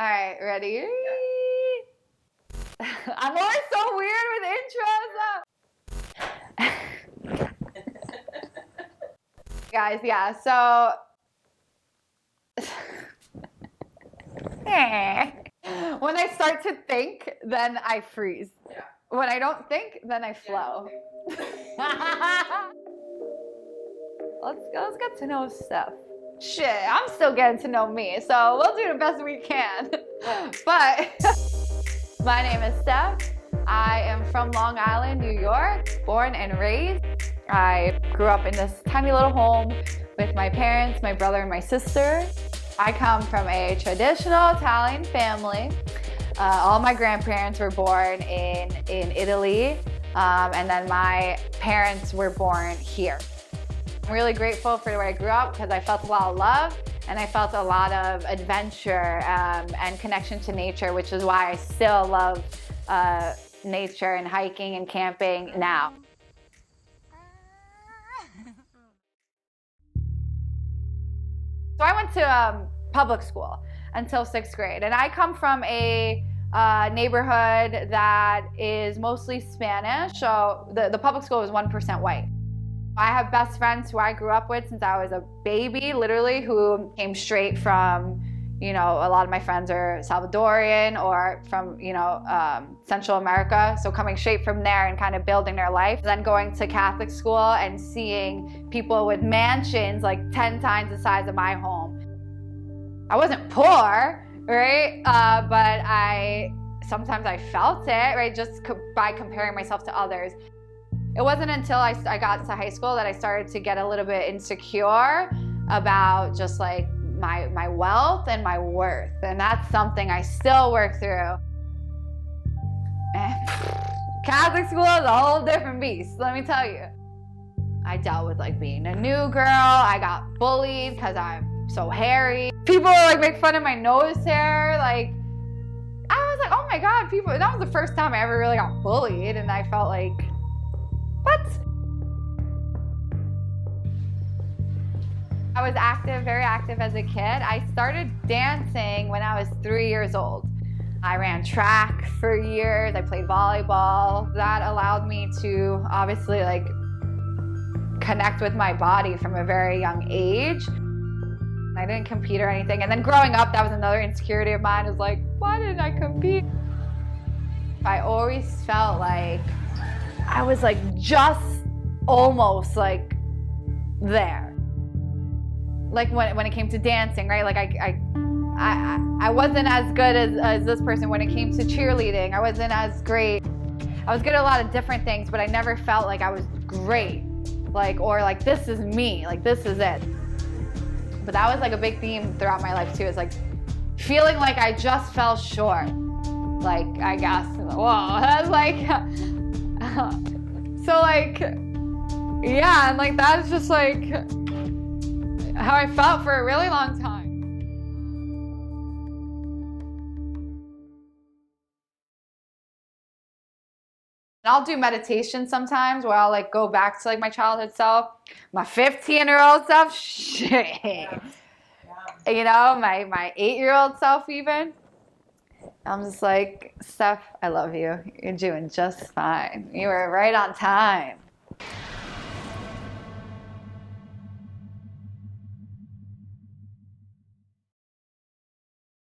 All right, ready? I'm always so weird with intros. Guys, yeah, so when I start to think, then I freeze. Yeah. When I don't think, then I flow. Let's get to know Steph. Shit, I'm still getting to know me, so we'll do the best we can. But my name is Steph. I am from Long Island, New York, born and raised. I grew up in this tiny little home with my parents, my brother, and my sister. I come from a traditional Italian family. All my grandparents were born in Italy, and then my parents were born here. I'm really grateful for where I grew up because I felt a lot of love and I felt a lot of adventure and connection to nature, which is why I still love nature and hiking and camping now. So I went to public school until 6th grade, and I come from a neighborhood that is mostly Spanish, so the public school is 1% white. I have best friends who I grew up with since I was a baby, literally, who came straight from, you know, a lot of my friends are Salvadorian or from, you know, Central America. So coming straight from there and kind of building their life. Then going to Catholic school and seeing people with mansions like 10 times the size of my home. I wasn't poor, right? But sometimes I felt it, right? Just by comparing myself to others. It wasn't until I got to high school that I started to get a little bit insecure about just like my wealth and my worth. And that's something I still work through. And Catholic school is a whole different beast, let me tell you. I dealt with like being a new girl. I got bullied because I'm so hairy. People would like make fun of my nose hair. Like, I was like, oh my God, people, that was the first time I ever really got bullied. And I felt like, what? I was active, very active as a kid. I started dancing when I was 3 years old. I ran track for years. I played volleyball. That allowed me to obviously like connect with my body from a very young age. I didn't compete or anything. And then growing up, that was another insecurity of mine, is like, why didn't I compete? I always felt like I was like just almost like there. Like when it came to dancing, right? Like I wasn't as good as this person when it came to cheerleading. I wasn't as great. I was good at a lot of different things, but I never felt like I was great. Like, or like, this is me, like this is it. But that was like a big theme throughout my life too, is like feeling like I just fell short. Like, I guess, whoa, that's like, so like, yeah, and like that's just like how I felt for a really long time. And I'll do meditation sometimes where I'll like go back to like my childhood self, my 15-year-old self, shit. Yeah. You know, my 8-year-old self even. I'm just like, Steph, I love you. You're doing just fine. You were right on time.